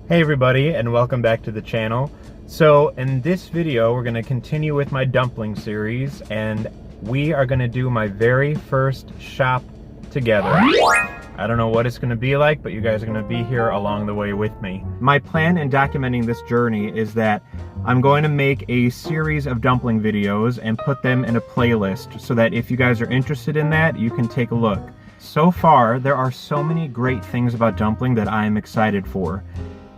Hey everybody, and welcome back to the channel. So in this video we're going to continue with my dumpling series, and we are going to do my very first shop together. I don't know what it's going to be like, but you guys are going to be here along the way with me. My plan in documenting this journey is that I'm going to make a series of dumpling videos and put them in a playlist so that if you guys are interested in that, you can take a look. So far, there are so many great things about dumpling that I am excited for.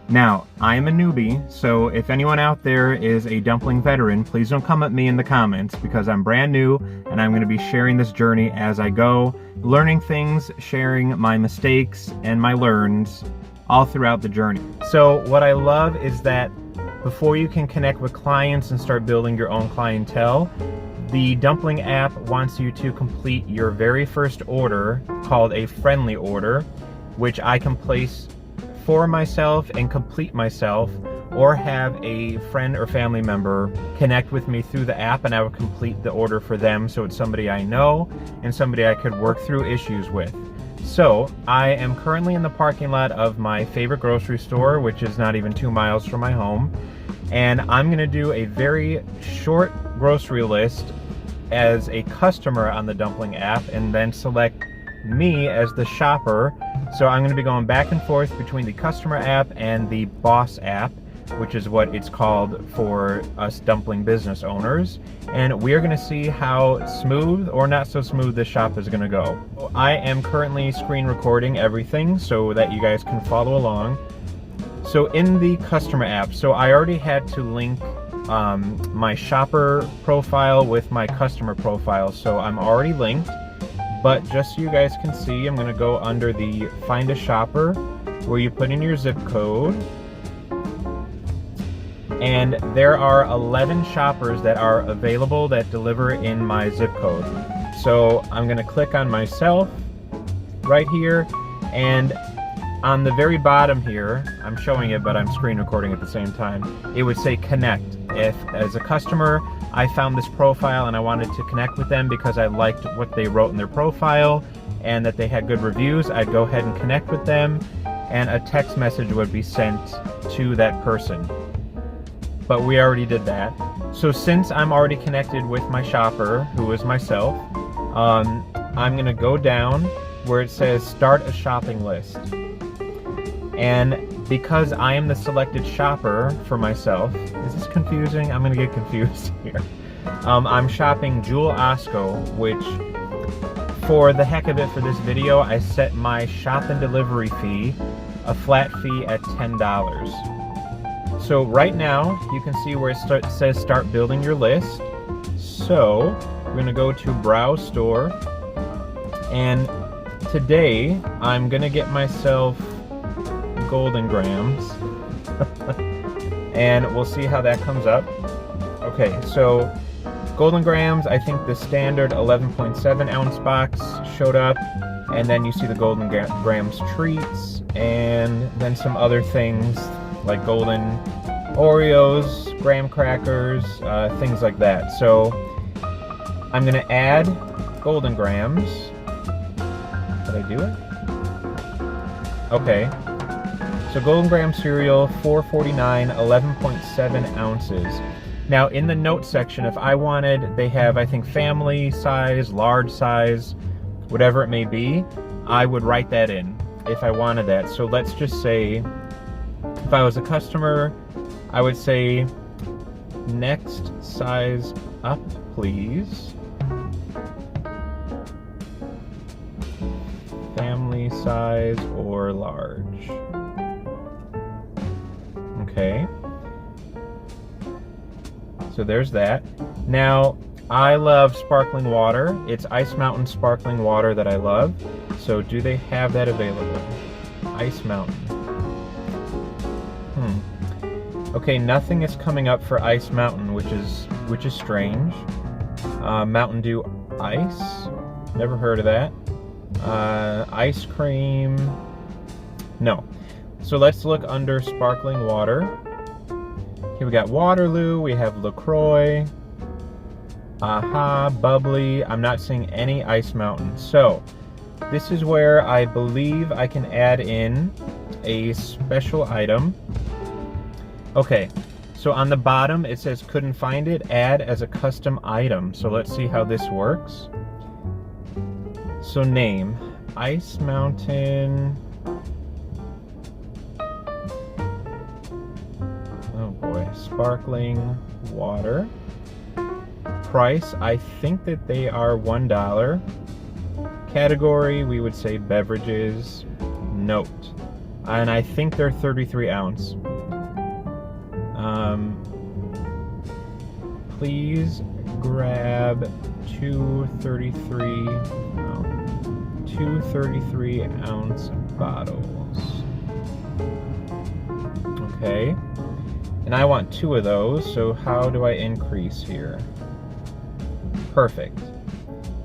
Now, I am a newbie, so if anyone out there is a dumpling veteran, please don't come at me in the comments because I'm brand new and I'm going to be sharing this journey as I go, learning things, sharing my mistakes and my learns all throughout the journey. So what I love is that before you can connect with clients and start building your own clientele, the Dumpling app wants you to complete your very first order called a friendly order, which I can place for myself and complete myself, or have a friend or family member connect with me through the app and I would complete the order for them, so it's somebody I know and somebody I could work through issues with. So I am currently in the parking lot of my favorite grocery store, which is not even 2 miles from my home, and I'm going to do a very short grocery list as a customer on the Dumpling app and then select me as the shopper. So I'm going to be going back and forth between the Customer app and the Boss app, which is what it's called for us dumpling business owners. And we are going to see how smooth or not so smooth this shop is going to go. I am currently screen recording everything so that you guys can follow along. So in the Customer app, so I already had to link my shopper profile with my customer profile, so I'm already linked. But just so you guys can see, I'm going to go under the Find a Shopper, where you put in your zip code. And there are 11 shoppers that are available that deliver in my zip code. So I'm going to click on myself right here, and on the very bottom here, I'm showing it but I'm screen recording at the same time, it would say connect. If as a customer I found this profile and I wanted to connect with them because I liked what they wrote in their profile and that they had good reviews, I'd go ahead and connect with them and a text message would be sent to that person. But we already did that. So since I'm already connected with my shopper, who is myself, I'm gonna go down where it says start a shopping list. And because I am the selected shopper for myself, is this confusing? I'm gonna get confused here. I'm shopping Jewel Osco, which for the heck of it for this video, I set my shop and delivery fee, a flat fee at $10. So right now, you can see where it says start building your list. So we're gonna go to Browse Store, and today I'm gonna get myself Golden Grams and we'll see how that comes up. Okay, so Golden Grams, I think the standard 11.7 ounce box showed up, and then you see the Golden Grams treats and then some other things like golden Oreos, graham crackers, things like that. So I'm gonna add Golden Grams. Did I do it? Okay. So Golden Graham cereal, $4.49, 11.7 ounces. Now in the notes section, if I wanted, they have, I think, family size, large size, whatever it may be, I would write that in if I wanted that. So let's just say, if I was a customer, I would say, next size up, please. Family size or large. Okay, so there's that. Now, I love sparkling water. It's Ice Mountain sparkling water that I love. So do they have that available? Ice Mountain. Okay, nothing is coming up for Ice Mountain, which is strange. Mountain Dew Ice. Never heard of that. Ice cream. No. So let's look under sparkling water. Here we got Waterloo, we have LaCroix, Aha, Bubbly. I'm not seeing any Ice Mountain. So this is where I believe I can add in a special item. Okay, so on the bottom it says couldn't find it, add as a custom item. So let's see how this works. So name, Ice Mountain. Oh boy, sparkling water. Price, I think that they are $1. Category, we would say beverages. Note, and I think they're 33 ounce. Please grab two 33 ounce bottles. Okay, and I want 2 of those, so how do I increase here? Perfect.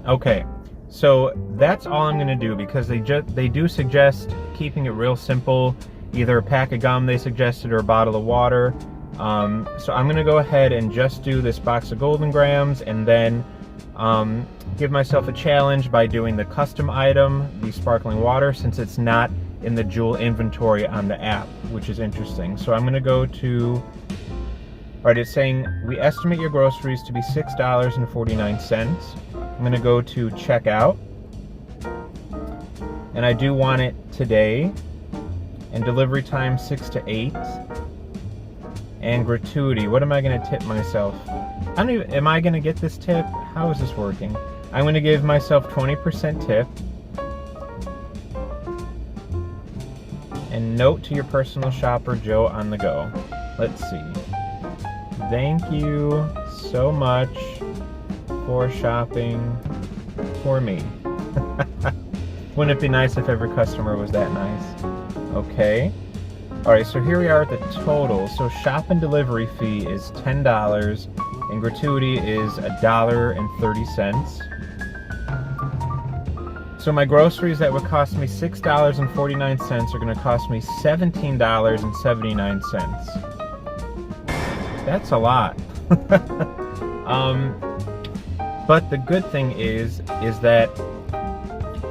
Okay, so that's all I'm gonna do, because they do suggest keeping it real simple, either a pack of gum they suggested or a bottle of water. So I'm gonna go ahead and just do this box of Golden Grams, and then give myself a challenge by doing the custom item, the sparkling water, since it's not in the Jewel inventory on the app, which is interesting. So I'm gonna go to, alright, it's saying we estimate your groceries to be $6.49. I'm gonna go to checkout, and I do want it today, and delivery time 6 to 8. And gratuity, what am I gonna tip myself? I don't even, am I gonna get this tip? How is this working? I'm gonna give myself 20% tip. And note to your personal shopper, Joe on the go. Let's see. Thank you so much for shopping for me. Wouldn't it be nice if every customer was that nice? Okay. Alright, so here we are at the total. So shop and delivery fee is $10, and gratuity is $1.30. So my groceries that would cost me $6.49 are going to cost me $17.79. That's a lot. But the good thing is that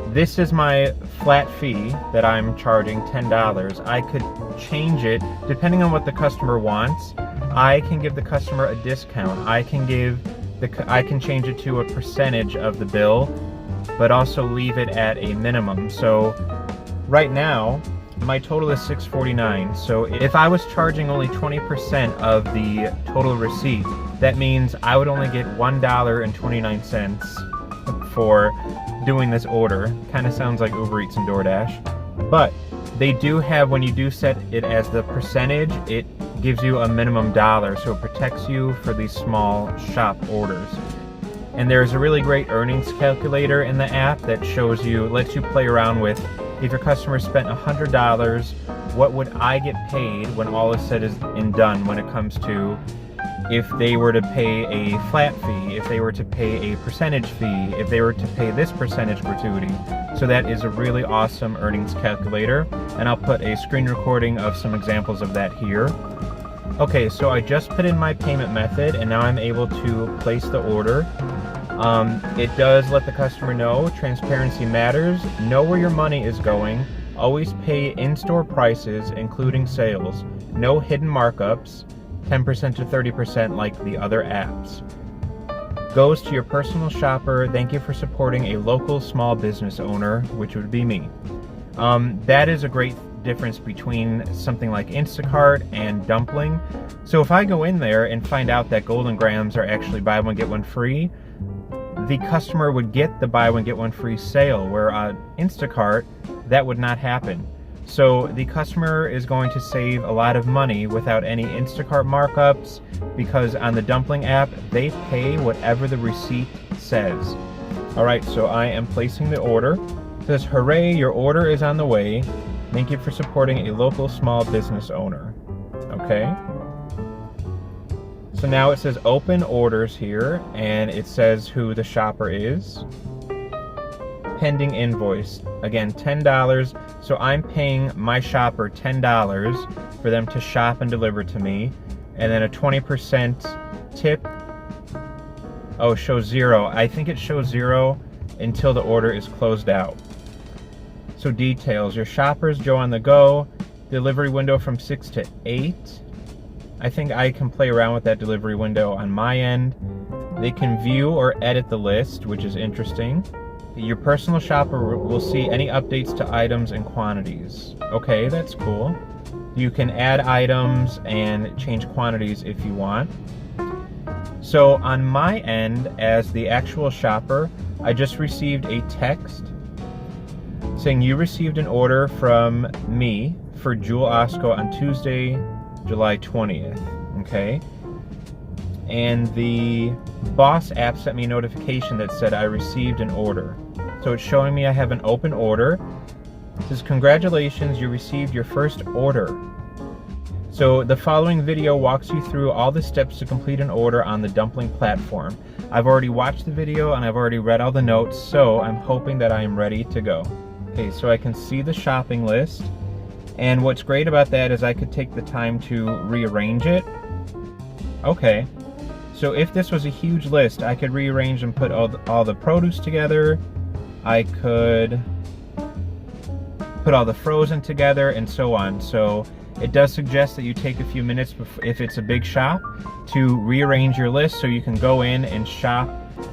this is my flat fee that I'm charging, $10. I could change it depending on what the customer wants. I can give the customer a discount. I can change it to a percentage of the bill, but also leave it at a minimum. So right now my total is $6.49. So if I was charging only 20% of the total receipt, that means I would only get $1.29 for doing this order. Kind of sounds like Uber Eats and Doordash, but they do have, when you do set it as the percentage, it gives you a minimum $1, so it protects you for these small shop orders. And there's a really great earnings calculator in the app that shows you, lets you play around with, if your customer spent $100, what would I get paid when all is said and done, when it comes to if they were to pay a flat fee, if they were to pay a percentage fee, if they were to pay this percentage gratuity. So that is a really awesome earnings calculator, and I'll put a screen recording of some examples of that here. Okay, so I just put in my payment method, and now I'm able to place the order. It does let the customer know transparency matters, know where your money is going, always pay in-store prices, including sales, no hidden markups, 10% to 30% like the other apps. Goes to your personal shopper, thank you for supporting a local small business owner, which would be me. That is a great difference between something like Instacart and Dumpling. So if I go in there and find out that Golden Grams are actually buy one get one free, the customer would get the buy one get one free sale, where on Instacart that would not happen. So the customer is going to save a lot of money without any Instacart markups, because on the Dumpling app, they pay whatever the receipt says. Alright, so I am placing the order. It says, hooray, your order is on the way. Thank you for supporting a local small business owner. Okay. So now it says open orders here, and it says who the shopper is. Pending invoice. Again, $10. So I'm paying my shopper $10 for them to shop and deliver to me. And then a 20% tip. Oh, it shows 0. I think it shows 0 until the order is closed out. So details. Your shopper's Joe on the go. Delivery window from 6 to 8. I think I can play around with that delivery window on my end. They can view or edit the list, which is interesting. Your personal shopper will see any updates to items and quantities. Okay, that's cool. You can add items and change quantities if you want. So on my end, as the actual shopper, I just received a text saying you received an order from me for Jewel Osco on Tuesday, July 20th, okay? And the Boss app sent me a notification that said I received an order. So it's showing me I have an open order. It says, congratulations, you received your first order. So the following video walks you through all the steps to complete an order on the Dumpling platform. I've already watched the video and I've already read all the notes, so I'm hoping that I am ready to go. Okay, so I can see the shopping list. And what's great about that is I could take the time to rearrange it. Okay, so if this was a huge list, I could rearrange and put all the produce together. I could put all the frozen together and so on. So it does suggest that you take a few minutes, if it's a big shop, to rearrange your list so you can go in and shop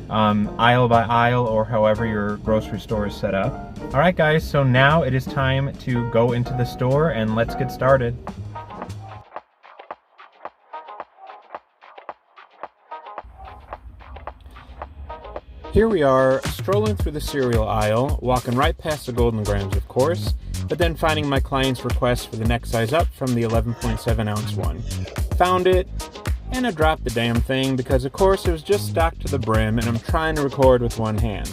aisle by aisle or however your grocery store is set up. All right, guys, so now it is time to go into the store and let's get started. Here we are, strolling through the cereal aisle, walking right past the Golden Grams, of course, but then finding my client's request for the next size up from the 11.7 ounce one. Found it, and I dropped the damn thing because, of course, it was just stocked to the brim, and I'm trying to record with one hand.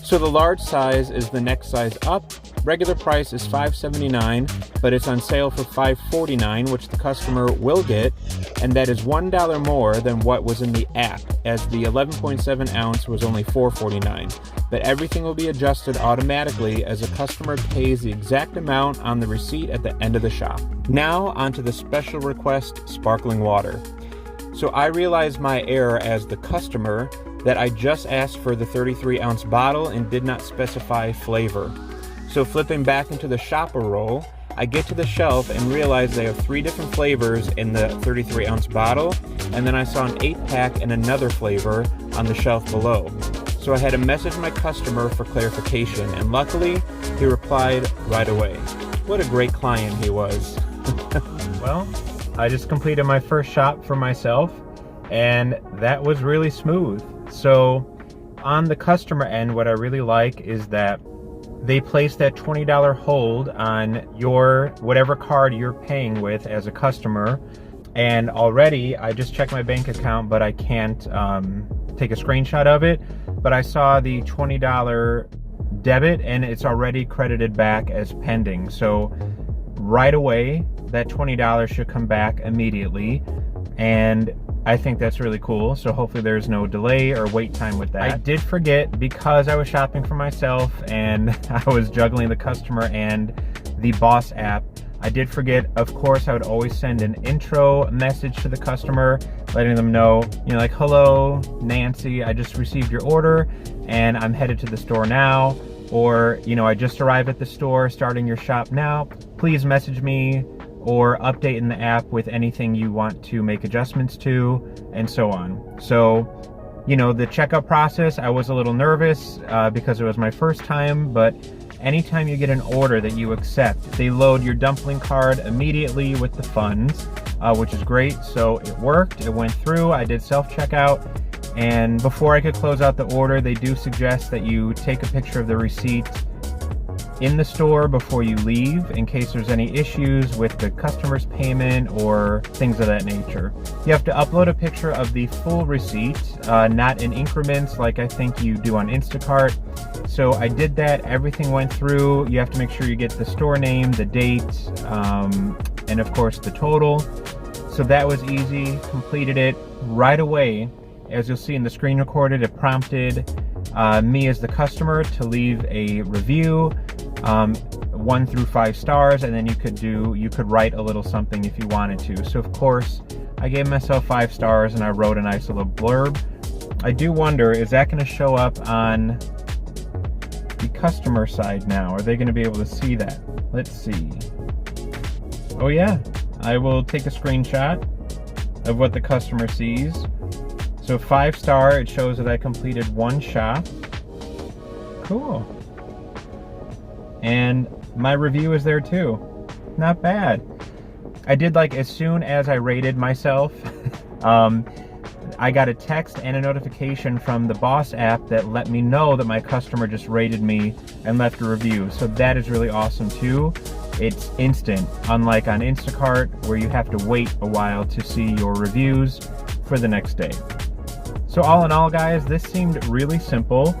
So the large size is the next size up. Regular price is $5.79, but it's on sale for $5.49, which the customer will get, and that is $1 more than what was in the app, as the 11.7 ounce was only $4.49. But everything will be adjusted automatically as the customer pays the exact amount on the receipt at the end of the shop. Now onto the special request sparkling water. So I realized my error as the customer that I just asked for the 33 ounce bottle and did not specify flavor. So flipping back into the shopper roll, I get to the shelf and realize they have 3 different flavors in the 33 ounce bottle, and then I saw an 8-pack and another flavor on the shelf below. So I had to message my customer for clarification, and luckily he replied right away. What a great client he was. Well, I just completed my first shop for myself, and that was really smooth. So on the customer end, what I really like is that they place that $20 hold on your whatever card you're paying with as a customer. And already I just checked my bank account, but I can't take a screenshot of it. But I saw the $20 debit and it's already credited back as pending. So right away, that $20 should come back immediately. And I think that's really cool. So hopefully there's no delay or wait time with that. I did forget, because I was shopping for myself and I was juggling the customer and the Boss app, I did forget, of course, I would always send an intro message to the customer, letting them know, like, hello, Nancy, I just received your order and I'm headed to the store now. Or, I just arrived at the store, starting your shop now. Please message me or update in the app with anything you want to make adjustments to, and so on. So, the checkout process, I was a little nervous because it was my first time, but anytime you get an order that you accept, they load your dumpling card immediately with the funds, which is great. So it worked, it went through, I did self-checkout, and before I could close out the order, they do suggest that you take a picture of the receipt in the store before you leave, in case there's any issues with the customer's payment or things of that nature. You have to upload a picture of the full receipt, not in increments like I think you do on Instacart. So I did that, everything went through. You have to make sure you get the store name, the date, and of course the total. So that was easy, completed it right away. As you'll see in the screen recorded, it prompted me as the customer to leave a review, 1 through 5 stars, and then you could write a little something if you wanted to. So of course, I gave myself 5 stars and I wrote a nice little blurb. I do wonder, is that going to show up on the customer side now? Are they going to be able to see that? Let's see. Oh yeah, I will take a screenshot of what the customer sees. So 5-star, it shows that I completed 1 shop. Cool. And my review is there too. Not bad. I did like as soon as I rated myself, I got a text and a notification from the Boss app that let me know that my customer just rated me and left a review. So that is really awesome too. It's instant, unlike on Instacart where you have to wait a while to see your reviews for the next day. So all in all, guys, this seemed really simple.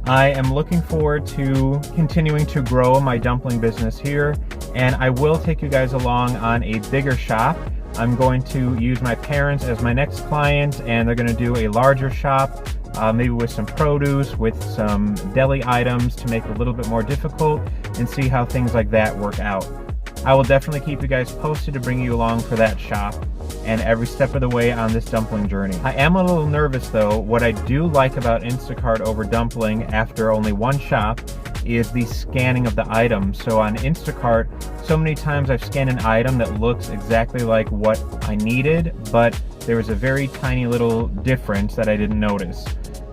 I am looking forward to continuing to grow my dumpling business here, and I will take you guys along on a bigger shop. I'm going to use my parents as my next client, and they're going to do a larger shop, maybe with some produce, with some deli items to make it a little bit more difficult, and see how things like that work out. I will definitely keep you guys posted to bring you along for that shop and every step of the way on this dumpling journey. I am a little nervous though. What I do like about Instacart over Dumpling after only 1 shop is the scanning of the items. So on Instacart, so many times I've scanned an item that looks exactly like what I needed, but there was a very tiny little difference that I didn't notice.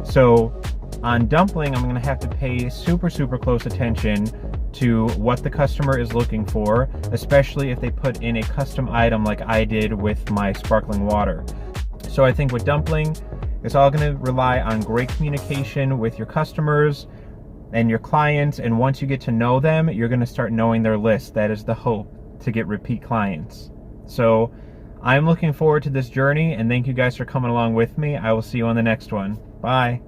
So on Dumpling, I'm gonna have to pay super close attention to what the customer is looking for, especially if they put in a custom item like I did with my sparkling water. So I think with Dumpling, it's all gonna rely on great communication with your customers and your clients, and once you get to know them, you're gonna start knowing their list. That is the hope, to get repeat clients. So I'm looking forward to this journey, and thank you guys for coming along with me. I will see you on the next one. Bye.